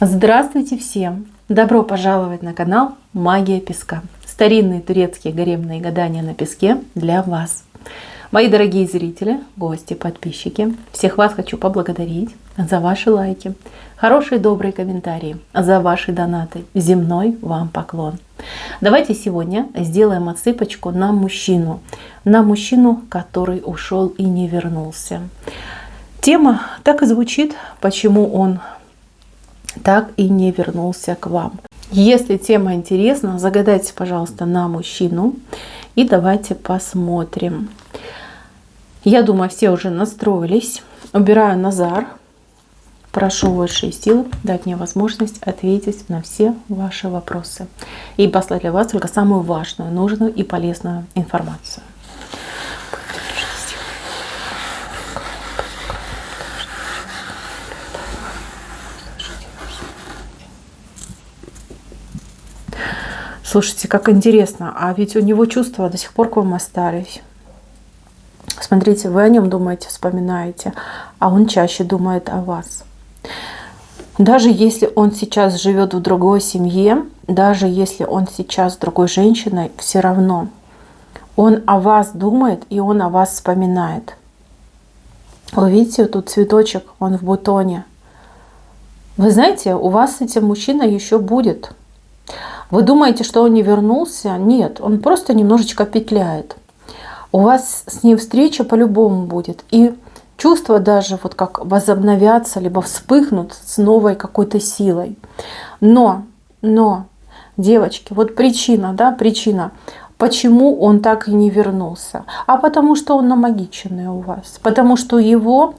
Здравствуйте всем! Добро пожаловать на канал Магия Песка. Старинные турецкие гаремные гадания на песке для вас. Мои дорогие зрители, гости, подписчики, всех вас хочу поблагодарить за ваши лайки, хорошие добрые комментарии, за ваши донаты. Земной вам поклон. Давайте сегодня сделаем отсыпочку на мужчину, который ушел и не вернулся. Тема так и звучит, почему он так и не вернулся к вам. Если тема интересна, загадайте, пожалуйста, на мужчину и давайте посмотрим. Я думаю, все уже настроились. Убираю Назар. Прошу высшие силы дать мне возможность ответить на все ваши вопросы и послать для вас только самую важную, нужную и полезную информацию. Слушайте, как интересно, а ведь у него чувства до сих пор к вам остались. Смотрите, вы о нем думаете, вспоминаете, а он чаще думает о вас. Даже если он сейчас живет в другой семье, даже если он сейчас с другой женщиной, все равно он о вас думает и он о вас вспоминает. Вы видите, тут цветочек, он в бутоне. Вы знаете, у вас с этим мужчиной еще будет. Вы думаете, что он не вернулся? Нет, он просто немножечко петляет. У вас с ним встреча по-любому будет. И чувства даже вот как возобновятся, либо вспыхнут с новой какой-то силой. Но, девочки, вот причина, почему он так и не вернулся. А потому что он намагиченный у вас. Потому что его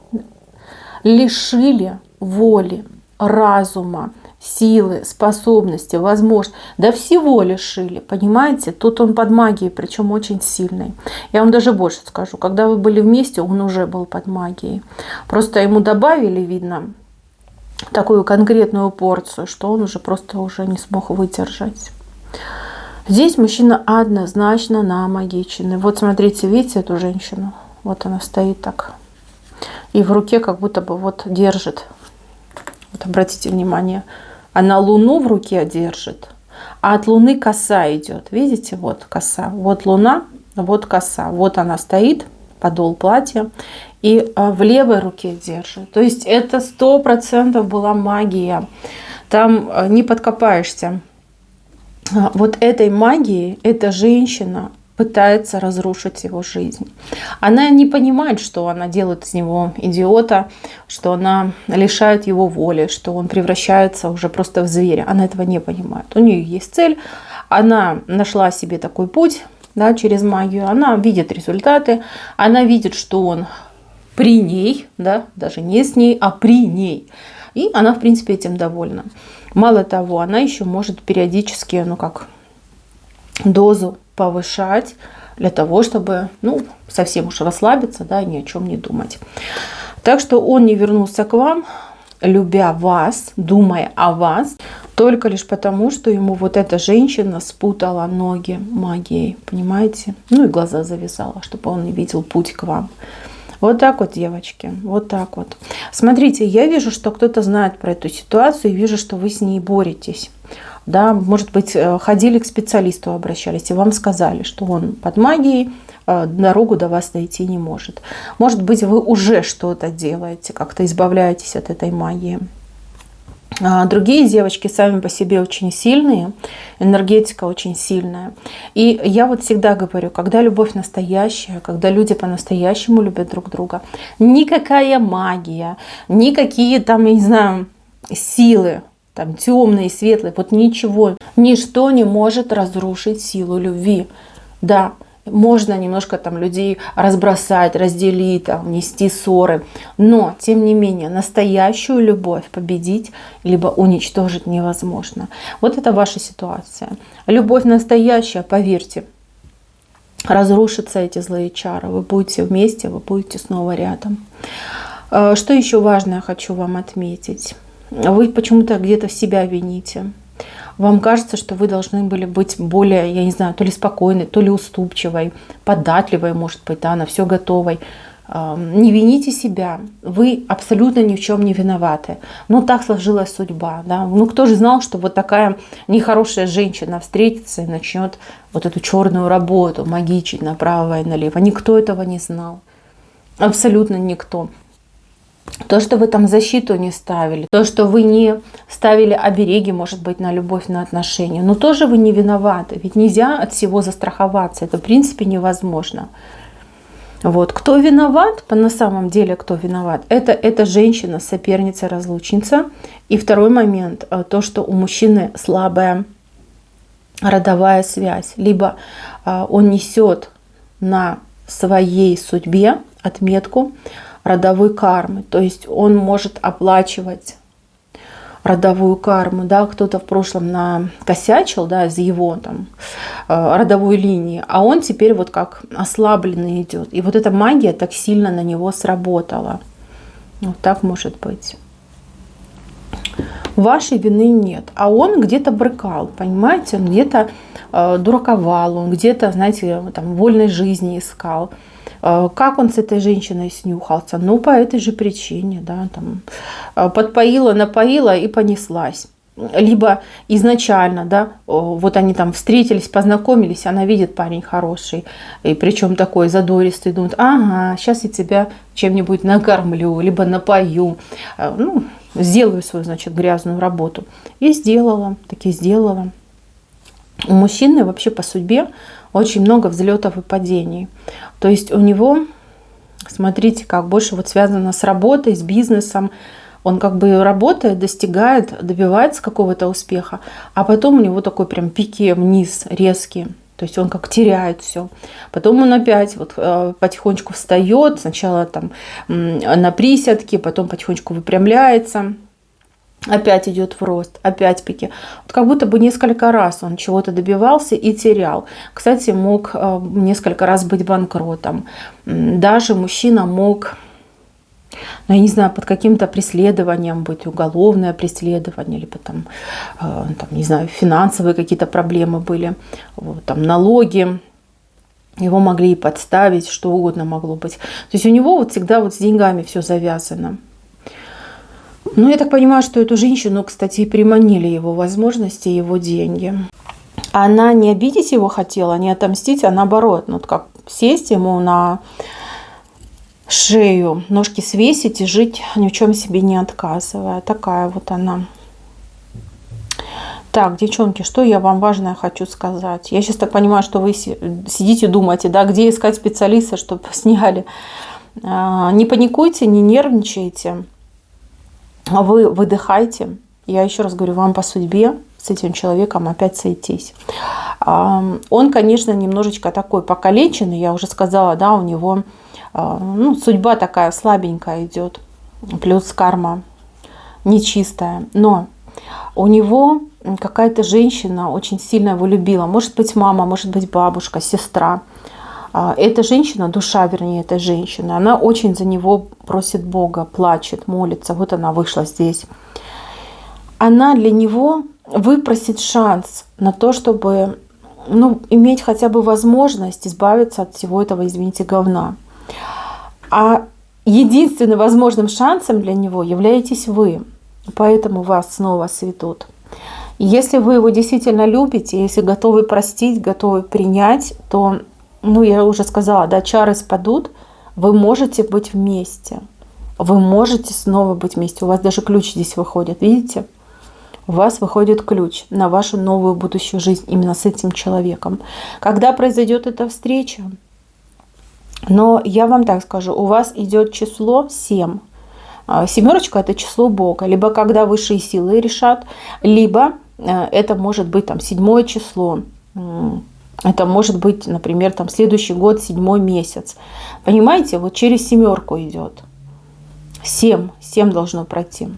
лишили воли, разума, силы, способности, возможности, да всего лишили, понимаете? Тут он под магией, причем очень сильный. Я вам даже больше скажу, когда вы были вместе, он уже был под магией. Просто ему добавили, видно, такую конкретную порцию, что он уже просто уже не смог выдержать. Здесь мужчина однозначно намагиченный. Вот смотрите, видите эту женщину? Вот она стоит так. И в руке как будто бы вот держит. Вот обратите внимание, она луну в руке держит, а от луны коса идет. Видите, вот коса. Вот луна, вот коса. Вот она стоит, подол платья, и в левой руке держит. То есть это 100% была магия. Там не подкопаешься. Вот этой магией эта женщина пытается разрушить его жизнь. Она не понимает, что она делает из него идиота, что она лишает его воли, что он превращается уже просто в зверя. Она этого не понимает. У нее есть цель, она нашла себе такой путь, да, через магию, она видит результаты, она видит, что он при ней, да, даже не с ней, а при ней. И она, в принципе, этим довольна. Мало того, она еще может периодически, дозу повышать для того, чтобы, совсем уж расслабиться, да, ни о чем не думать. Так что он не вернулся к вам, любя вас, думая о вас, только лишь потому, что ему вот эта женщина спутала ноги магией, понимаете? И глаза завязала, чтобы он не видел путь к вам. Вот так вот, девочки, вот так вот. Смотрите, я вижу, что кто-то знает про эту ситуацию, и вижу, что вы с ней боретесь. Да, может быть, ходили к специалисту, обращались, и вам сказали, что он под магией, дорогу до вас дойти не может. Может быть, вы уже что-то делаете, как-то избавляетесь от этой магии. Другие девочки сами по себе очень сильные, энергетика очень сильная. И я вот всегда говорю, когда любовь настоящая, когда люди по-настоящему любят друг друга, никакая магия, никакие там, я не знаю, силы, там темные, светлые, вот ничего, ничто не может разрушить силу любви. Да, можно немножко там людей разбросать, разделить, там, нести ссоры, но тем не менее настоящую любовь победить либо уничтожить невозможно. Вот это ваша ситуация. Любовь настоящая, поверьте, разрушатся эти злые чары. Вы будете вместе, вы будете снова рядом. Что еще важное хочу вам отметить? Вы почему-то где-то себя вините. Вам кажется, что вы должны были быть более, я не знаю, то ли спокойной, то ли уступчивой, податливой, может быть, да, на все готовой. Не вините себя, вы абсолютно ни в чем не виноваты. Ну, так сложилась судьба. Да? Ну, кто же знал, что вот такая нехорошая женщина встретится и начнет вот эту черную работу магичить направо и налево. Никто этого не знал. Абсолютно никто. То, что вы там защиту не ставили, то, что вы не ставили обереги, может быть, на любовь, на отношения, но тоже вы не виноваты. Ведь нельзя от всего застраховаться. Это, в принципе, невозможно. Вот. Кто виноват, на самом деле, кто виноват, это женщина, соперница, разлучница. И второй момент, то, что у мужчины слабая родовая связь. Либо он несет на своей судьбе отметку родовой кармы. То есть он может оплачивать родовую карму, да, кто-то в прошлом накосячил, да, из его там родовой линии, а он теперь вот как ослабленный идет. И вот эта магия так сильно на него сработала. Вот так может быть. Вашей вины нет, а он где-то брыкал, понимаете, он где-то дураковал, он где-то, знаете, там вольной жизни искал. Как он с этой женщиной снюхался? Ну, по этой же причине, да, там, подпоила, напоила и понеслась. Либо изначально, да, вот они там встретились, познакомились, она видит, парень хороший, и причем такой задористый, думает, ага, сейчас я тебя чем-нибудь накормлю, либо напою, ну, сделаю свою, значит, грязную работу. И сделала, таки сделала. У мужчины вообще по судьбе очень много взлетов и падений. То есть у него, смотрите, как больше вот связано с работой, с бизнесом. Он как бы работает, достигает, добивается какого-то успеха, а потом у него такой прям пике вниз, резкий. То есть он как теряет все. Потом он опять вот потихонечку встает, сначала там на приседке, потом потихонечку выпрямляется. Опять идет в рост, опять пики. Вот как будто бы несколько раз он чего-то добивался и терял. Кстати, мог несколько раз быть банкротом. Даже мужчина мог, ну, я не знаю, под каким-то преследованием быть, уголовное преследование, либо там, не знаю, финансовые какие-то проблемы были, вот, там налоги. Его могли и подставить, что угодно могло быть. То есть у него вот всегда вот с деньгами все завязано. Ну, я так понимаю, что эту женщину, кстати, и приманили его возможности, его деньги. Она не обидеть его хотела, не отомстить, а наоборот, ну, вот как сесть ему на шею, ножки свесить и жить ни в чем себе не отказывая. Такая вот она. Так, девчонки, что я вам важное хочу сказать. Я сейчас так понимаю, что вы сидите, думаете, да, где искать специалиста, чтобы сняли. Не паникуйте, не нервничайте. Вы выдыхайте. Я еще раз говорю, вам по судьбе с этим человеком опять сойтись. Он, конечно, немножечко такой покалеченный, я уже сказала, да, у него судьба такая слабенькая идет, плюс карма нечистая. Но у него какая-то женщина очень сильно его любила. Может быть, мама, может быть, бабушка, сестра. Эта женщина, душа, вернее, этой женщины, она очень за него просит Бога, плачет, молится. Вот она вышла здесь. Она для него выпросит шанс на то, чтобы иметь хотя бы возможность избавиться от всего этого, извините, говна. А единственным возможным шансом для него являетесь вы. Поэтому вас снова светут. И если вы его действительно любите, если готовы простить, готовы принять, то, я уже сказала, да, чары спадут, вы можете быть вместе. Вы можете снова быть вместе. У вас даже ключ здесь выходит, видите? У вас выходит ключ на вашу новую будущую жизнь именно с этим человеком. Когда произойдет эта встреча? Но я вам так скажу, у вас идет число 7. Семерочка – это число Бога. Либо когда высшие силы решат, либо это может быть там 7 число. Это может быть, например, там следующий год, 7 месяц. Понимаете, вот через семерку идет. 7 должно пройти.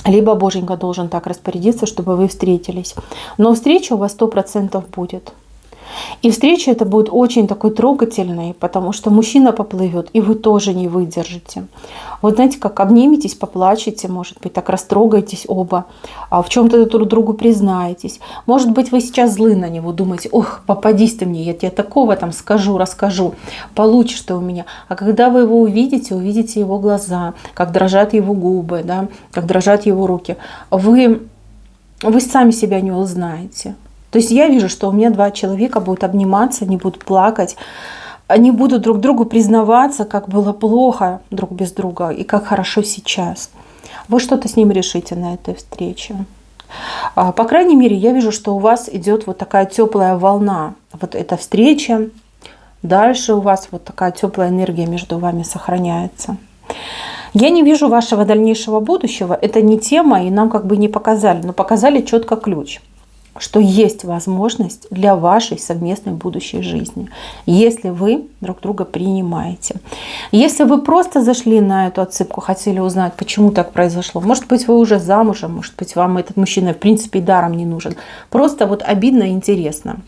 Либо Боженька должен так распорядиться, чтобы вы встретились. Но встреча у вас 100% будет. И встреча это будет очень такой трогательной, потому что мужчина поплывет, и вы тоже не выдержите. Вот знаете, как обниметесь, поплачете, может быть, так растрогаетесь оба, в чем-то друг другу признаетесь. Может быть, вы сейчас злы на него, думаете, ох, попадись ты мне, я тебе такого там скажу, расскажу, получишь ты у меня. А когда вы его увидите, увидите его глаза, как дрожат его губы, да, как дрожат его руки, вы сами себя не узнаете. То есть я вижу, что у меня два человека будут обниматься, они будут плакать, они будут друг другу признаваться, как было плохо друг без друга и как хорошо сейчас. Вы что-то с ним решите на этой встрече. По крайней мере, я вижу, что у вас идет вот такая теплая волна. Вот эта встреча. Дальше у вас вот такая теплая энергия между вами сохраняется. Я не вижу вашего дальнейшего будущего. Это не тема, и нам как бы не показали, но показали четко ключ, что есть возможность для вашей совместной будущей жизни, если вы друг друга принимаете. Если вы просто зашли на эту отсыпку, хотели узнать, почему так произошло, может быть, вы уже замужем, может быть, вам этот мужчина в принципе и даром не нужен, просто вот обидно и интересно,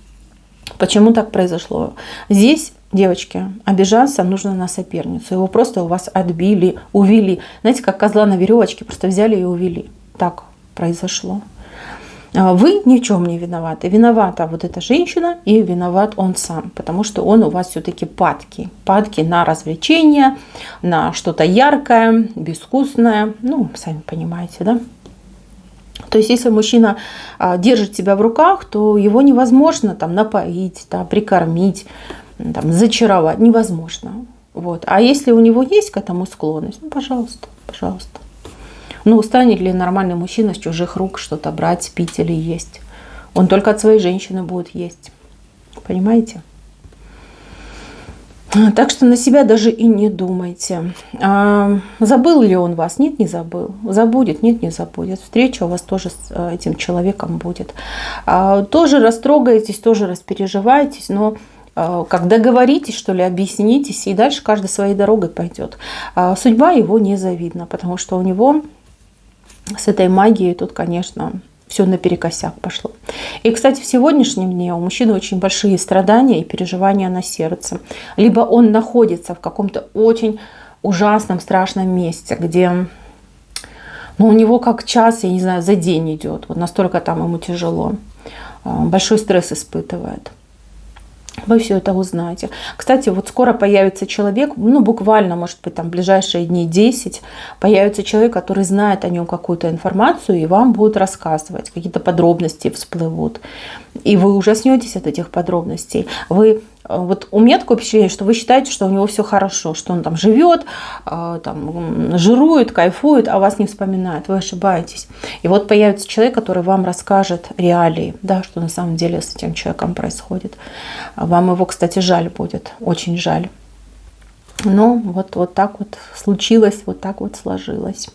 почему так произошло. Здесь, девочки, обижаться нужно на соперницу, его просто у вас отбили, увели. Знаете, как козла на веревочке, просто взяли и увели. Так произошло. Вы ни в чем не виноваты. Виновата вот эта женщина и виноват он сам, потому что он у вас все-таки падкий. Падкий на развлечения, на что-то яркое, безвкусное. Ну, сами понимаете, да? То есть, если мужчина держит себя в руках, то его невозможно там напоить, да, прикормить, там, зачаровать. Невозможно. Вот. А если у него есть к этому склонность, ну, пожалуйста, пожалуйста. Ну, станет ли нормальный мужчина с чужих рук что-то брать, пить или есть? Он только от своей женщины будет есть. Понимаете? Так что на себя даже и не думайте. Забыл ли он вас? Нет, не забыл. Забудет? Нет, не забудет. Встреча у вас тоже с этим человеком будет. Тоже растрогаетесь, тоже распереживаетесь, но как договоритесь, что ли, объяснитесь, и дальше каждый своей дорогой пойдет. Судьба его незавидна, потому что у него с этой магией тут, конечно, все наперекосяк пошло. И, кстати, в сегодняшнем дне у мужчины очень большие страдания и переживания на сердце. Либо он находится в каком-то очень ужасном, страшном месте, где у него как час, я не знаю, за день идет. Вот настолько там ему тяжело. Большой стресс испытывает. Вы все это узнаете. Кстати, вот скоро появится человек, буквально, может быть, там в ближайшие дни 10, появится человек, который знает о нем какую-то информацию и вам будет рассказывать. Какие-то подробности всплывут. И вы ужаснетесь от этих подробностей. Вот у меня такое впечатление, что вы считаете, что у него все хорошо, что он там живет, там, жирует, кайфует, а вас не вспоминает. Вы ошибаетесь. И вот появится человек, который вам расскажет реалии, да, что на самом деле с этим человеком происходит. Вам его, кстати, жаль будет, очень жаль. Но вот так вот случилось, вот так вот сложилось.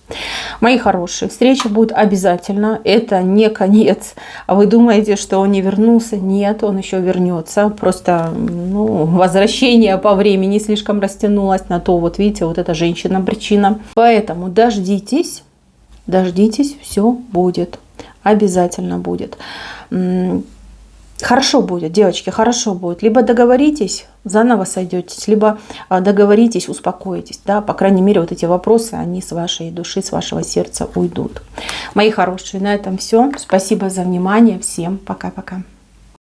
Мои хорошие, встреча будет обязательно. Это не конец. А вы думаете, что он не вернулся? Нет, он еще вернется. Просто возвращение по времени слишком растянулось на то. Вот видите, вот эта женщина причина. Поэтому дождитесь, все будет. Обязательно будет. Хорошо будет, девочки, хорошо будет. Либо договоритесь, заново сойдетесь, либо договоритесь, успокоитесь. Да? По крайней мере, вот эти вопросы, они с вашей души, с вашего сердца уйдут. Мои хорошие, на этом все. Спасибо за внимание. Всем пока-пока.